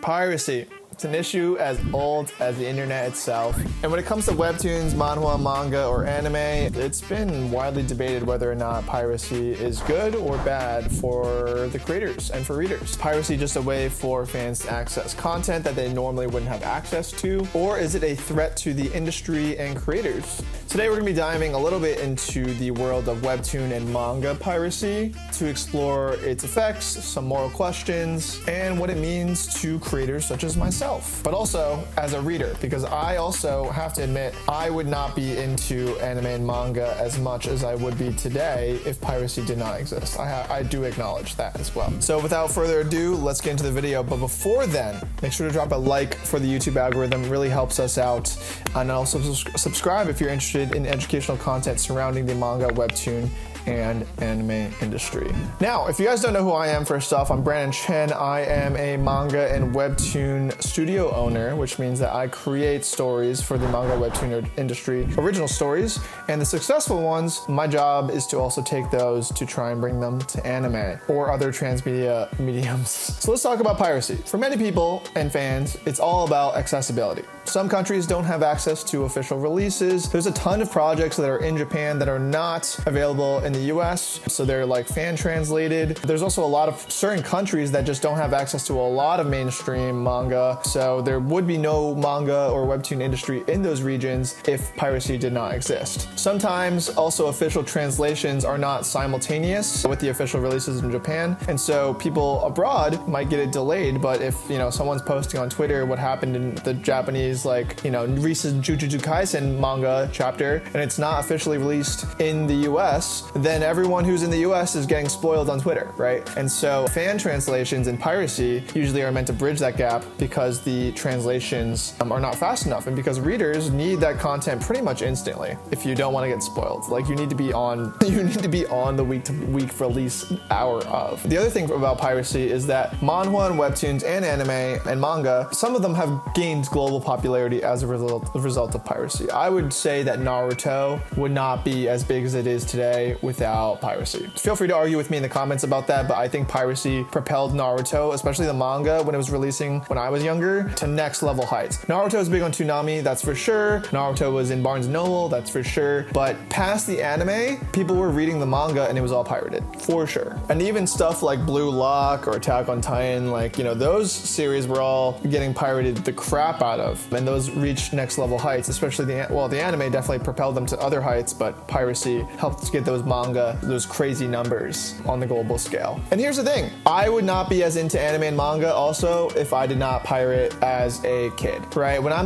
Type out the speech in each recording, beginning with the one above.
Piracy. It's an issue as old as the internet itself. And when it comes to webtoons, manhwa, manga, or anime, it's been widely debated whether or not piracy is good or bad for the creators and for readers. Piracy just a way for fans to access content that they normally wouldn't have access to, or is it a threat to the industry and creators? Today we're going to be diving a little bit into the world of webtoon and manga piracy to explore its effects, some moral questions, and what it means to creators such as myself. But also as a reader, because I also have to admit I would not be into anime and manga as much as I would be today if piracy did not exist. I do acknowledge that as well. So without further ado, let's get into the video. But before then, make sure to drop a like for the YouTube algorithm. It really helps us out. And also subscribe if you're interested in educational content surrounding the manga, webtoon, and anime industry. Now, if you guys don't know who I am, first off, I'm Brandon Chen. I am a manga and webtoon studio owner, which means that I create stories for the manga webtoon industry, original stories, and the successful ones, my job is to also take those to try and bring them to anime or other transmedia mediums. So let's talk about piracy. For many people and fans, it's all about accessibility. Some countries don't have access to official releases. There's a ton of projects that are in Japan that are not available in the US, so they're like fan translated. There's also a lot of certain countries that just don't have access to a lot of mainstream manga, so there would be no manga or webtoon industry in those regions if piracy did not exist. Sometimes also official translations are not simultaneous with the official releases in Japan, and so people abroad might get it delayed. But if someone's posting on Twitter what happened in the Japanese recent Jujutsu Kaisen manga chapter and it's not officially released in the US, then everyone who's in the US is getting spoiled on Twitter, right? And so fan translations and piracy usually are meant to bridge that gap because the translations are not fast enough and because readers need that content pretty much instantly if you don't want to get spoiled. Like you need to be on the week to week release hour of. The other thing about piracy is that manhwa and webtoons and anime and manga, some of them have gained global popularity as a result of piracy. I would say that Naruto would not be as big as it is today without piracy. Feel free to argue with me in the comments about that, but I think piracy propelled Naruto, especially the manga when it was releasing when I was younger, to next level heights. Naruto is big on Toonami, that's for sure. Naruto was in Barnes & Noble, that's for sure. But past the anime, people were reading the manga and it was all pirated, for sure. And even stuff like Blue Lock or Attack on Titan, those series were all getting pirated the crap out of, and those reached next level heights, especially the anime definitely propelled them to other heights, but piracy helped get those manga, those crazy numbers on the global scale. And here's the thing, I would not be as into anime and manga also if I did not pirate as a kid, right? When I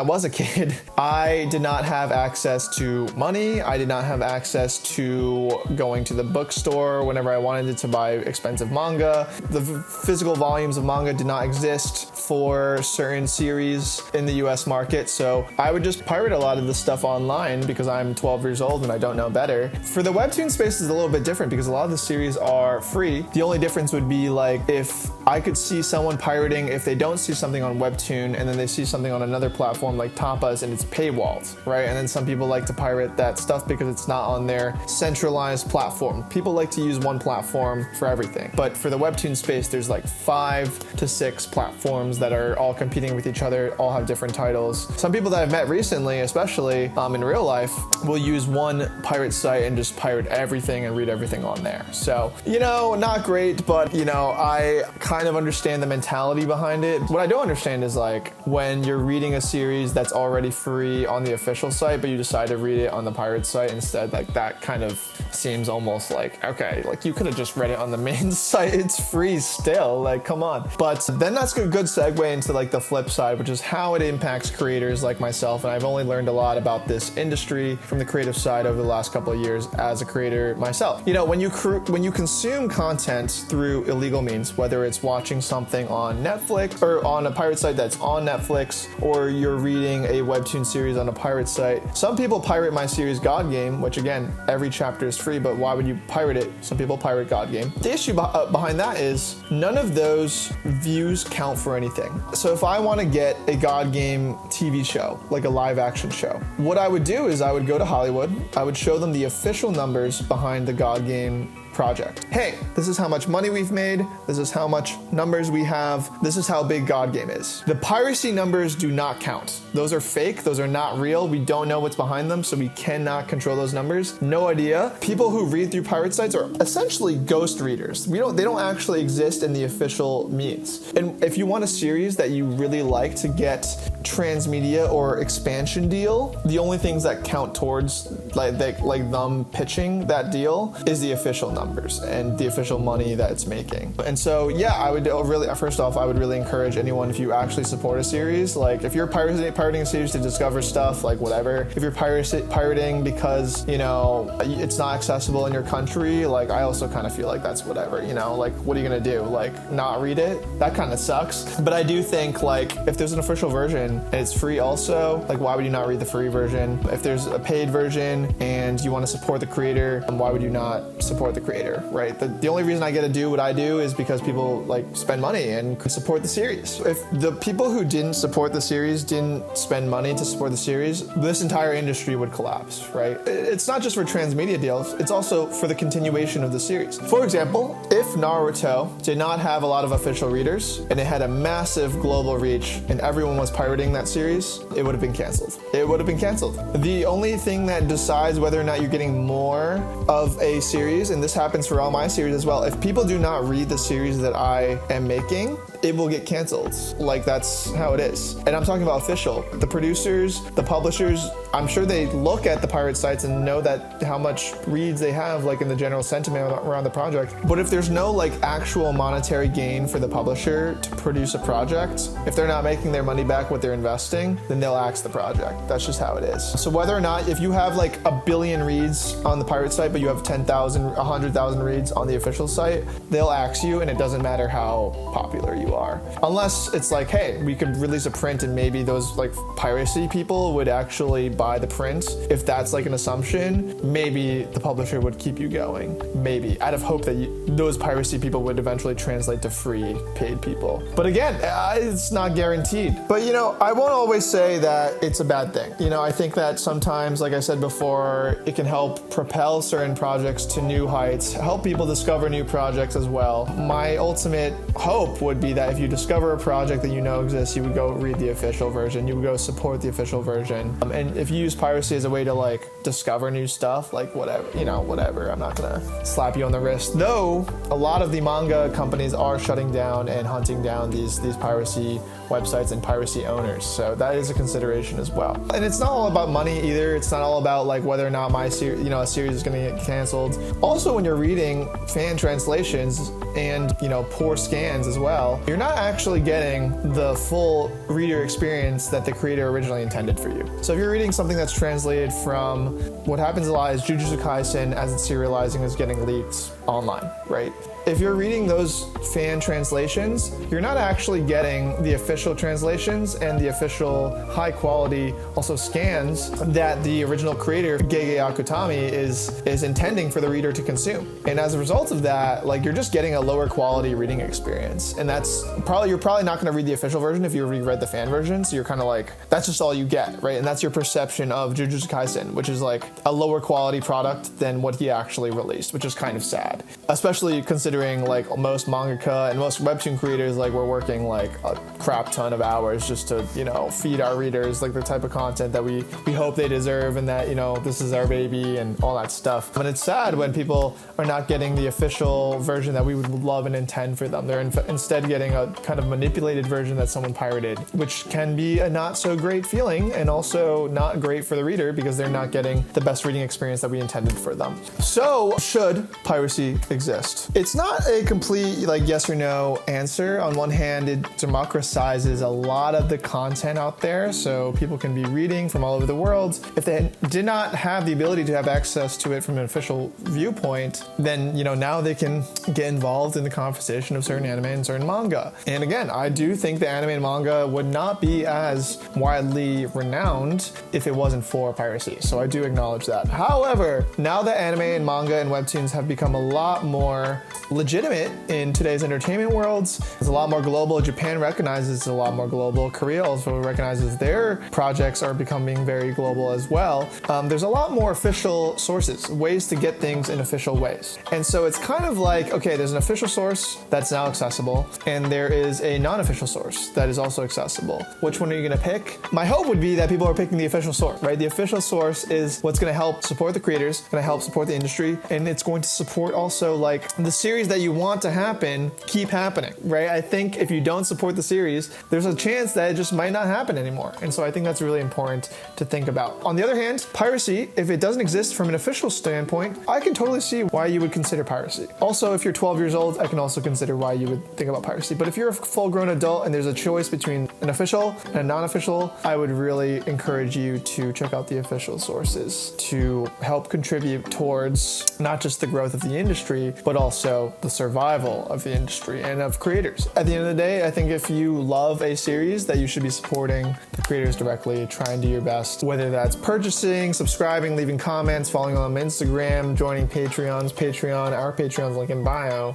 was a kid, I did not have access to money. I did not have access to going to the bookstore whenever I wanted to buy expensive manga. The physical volumes of manga did not exist for certain series in the US market, so I would just pirate a lot of the stuff online because I'm 12 years old and I don't know better. For the webtoon space is a little bit different because a lot of the series are free. The only difference would be if I could see someone pirating if they don't see something on webtoon and then they see something on another platform like Tapas and it's paywalled, right? And then some people like to pirate that stuff because it's not on their centralized platform. People like to use one platform for everything. But for the webtoon space, there's 5 to 6 platforms that are all competing with each other, all have different titles. Some people that I've met recently, especially in real life, will use one pirate site and just pirate everything and read everything on there. So, not great, but I kind of understand the mentality behind it. What I don't understand is when you're reading a series that's already free on the official site, but you decide to read it on the pirate site instead, that kind of seems almost okay, you could have just read it on the main site. It's free still, come on. But then that's a good segue into the flip side, which is how it impacts creators like myself. And I've only learned a lot about this industry from the creative side over the last couple of years as a creator myself. When you consume content through illegal means, whether it's watching something on Netflix or on a pirate site that's on Netflix, or you're reading a webtoon series on a pirate site. Some people pirate my series God Game, which again, every chapter is free, but why would you pirate it? Some people pirate God Game. The issue behind that is none of those views count for anything. So if I want to get a God Game TV show, like a live action show, what I would do is I would go to Hollywood, I would show them the official numbers behind the God Game project. Hey, this is how much money we've made. This is how much numbers we have. This is how big God Game is. The piracy numbers do not count. Those are fake. Those are not real. We don't know what's behind them, so we cannot control those numbers. No idea. People who read through pirate sites are essentially ghost readers. They don't actually exist in the official means. And if you want a series that you really like to get transmedia or expansion deal, the only things that count towards like them pitching that deal is the official numbers and the official money that it's making. And so yeah, I would really encourage anyone, if you actually support a series, like if you're pirating a series to discover stuff, like whatever. If you're pirating because, you know, it's not accessible in your country, like I also kind of feel like that's whatever, you know, like what are you gonna do? Like not read it? That kind of sucks. But I do think like if there's an official version and it's free also, like why would you not read the free version? If there's a paid version and you want to support the creator, why would you not support the creator, right? The only reason I get to do what I do is because people like spend money and support the series. If the people who didn't support the series didn't spend money to support the series, this entire industry would collapse, right? It's not just for transmedia deals, it's also for the continuation of the series. For example, if Naruto did not have a lot of official readers and it had a massive global reach and everyone was pirating that series, it would have been canceled. It would have been canceled. The only thing that decides whether or not you're getting more of a series, and this happens for all my series as well, if people do not read the series that I am making, it will get canceled. Like that's how it is. And I'm talking about official. The producers, the publishers, I'm sure they look at the pirate sites and know that how much reads they have, like in the general sentiment around the project. But if there's no like actual monetary gain for the publisher to produce a project, if they're not making their money back what they're investing, then they'll axe the project. That's just how it is. So whether or not, if you have like 1 billion reads on the pirate site, but you have 10,000, 100,000 reads on the official site, they'll axe you and it doesn't matter how popular you are. Unless it's like, hey, we could release a print and maybe those like piracy people would actually buy the print. If that's like an assumption, maybe the publisher would keep you going. Maybe. I'd have hoped that those piracy people would eventually translate to free paid people. But again, it's not guaranteed. But you know, I won't always say that it's a bad thing. You know, I think that sometimes, like I said before, it can help propel certain projects to new heights, help people discover new projects as well. My ultimate hope would be that if you discover a project that you know exists, you would go read the official version, you would go support the official version. And if you use piracy as a way to like discover new stuff, like whatever, you know, whatever, I'm not gonna slap you on the wrist. Though a lot of the manga companies are shutting down and hunting down these piracy websites and piracy owners. So that is a consideration as well. And it's not all about money either. It's not all about like whether or not my series, you know, a series is gonna get canceled. Also, when you're reading fan translations and, you know, poor scans as well, you're not actually getting the full reader experience that the creator originally intended for you. So if you're reading something that's translated from, what happens a lot is Jujutsu Kaisen, as it's serializing, is getting leaked online, right? If you're reading those fan translations, you're not actually getting the official translations and the official high quality also scans that the original creator, Gege Akutami, is intending for the reader to consume. And as a result of that, like you're just getting a lower quality reading experience. And you're probably not gonna read the official version if you reread the fan version. So you're kind of like, that's just all you get, right? And that's your perception of Jujutsu Kaisen, which is like a lower quality product than what he actually released, which is kind of sad. Especially considering like most mangaka and most webtoon creators, like we're working like a crap ton of hours just to, you know, feed our readers like the type of content that we hope they deserve, and that, you know, this is our baby and all that stuff. But it's sad when people are not getting the official version that we would love and intend for them. They're instead getting a kind of manipulated version that someone pirated, which can be a not so great feeling and also not great for the reader because they're not getting the best reading experience that we intended for them. So should piracy exist? It's not a complete like yes or no answer. On one hand, it democratizes a lot of the content out there, so people can be reading from all over the world. If they did not have the ability to have access to it from an official viewpoint, then, you know, now they can get involved in the conversation of certain anime and certain manga. And again, I do think the anime and manga would not be as widely renowned if it wasn't for piracy. So I do acknowledge that. However, now that anime and manga and webtoons have become a lot more legitimate in today's entertainment worlds, it's a lot more global. Japan recognizes it's a lot more global. Korea also recognizes their projects are becoming very global as well. There's a lot more official sources, ways to get things in official ways. And so it's kind of like, okay, there's an official source that's now accessible, and there is a non-official source that is also accessible. Which one are you gonna pick? My hope would be that people are picking the official source, right? The official source is what's gonna help support the creators, gonna help support the industry, and it's going to support also like the series that you want to happen keep happening, right? I think if you don't support the series, there's a chance that it just might not happen anymore. And so I think that's really important to think about. On the other hand, piracy, if it doesn't exist from an official standpoint, I can totally see why you would consider piracy. Also, if you're 12 years old, I can also consider why you would think about piracy. But if you're a full-grown adult and there's a choice between an official and a non-official, I would really encourage you to check out the official sources to help contribute towards not just the growth of the industry, but also the survival of the industry and of creators. At the end of the day, I think if you love a series, that you should be supporting the creators directly, try and do your best, whether that's purchasing, subscribing, leaving comments, following on Instagram, joining Patreon, our Patreon's link in bio.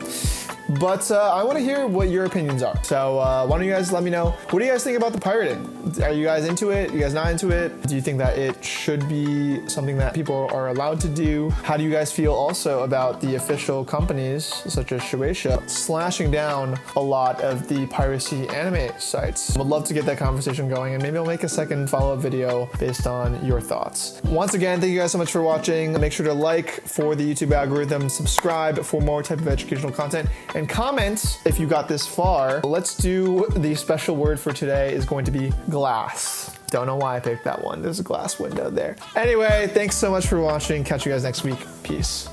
But I want to hear what your opinions are. So why don't you guys let me know, what do you guys think about the pirating? Are you guys into it? Are you guys not into it? Do you think that it should be something that people are allowed to do? How do you guys feel also about the official companies, such as Shueisha, slashing down a lot of the piracy anime sites? Would love to get that conversation going, and maybe I'll make a second follow-up video based on your thoughts. Once again, thank you guys so much for watching. Make sure to like for the YouTube algorithm, subscribe for more type of educational content, and comment if you got this far. Let's do the special word for today is going to be glass. Don't know why I picked that one. There's a glass window there. Anyway, thanks so much for watching. Catch you guys next week. Peace.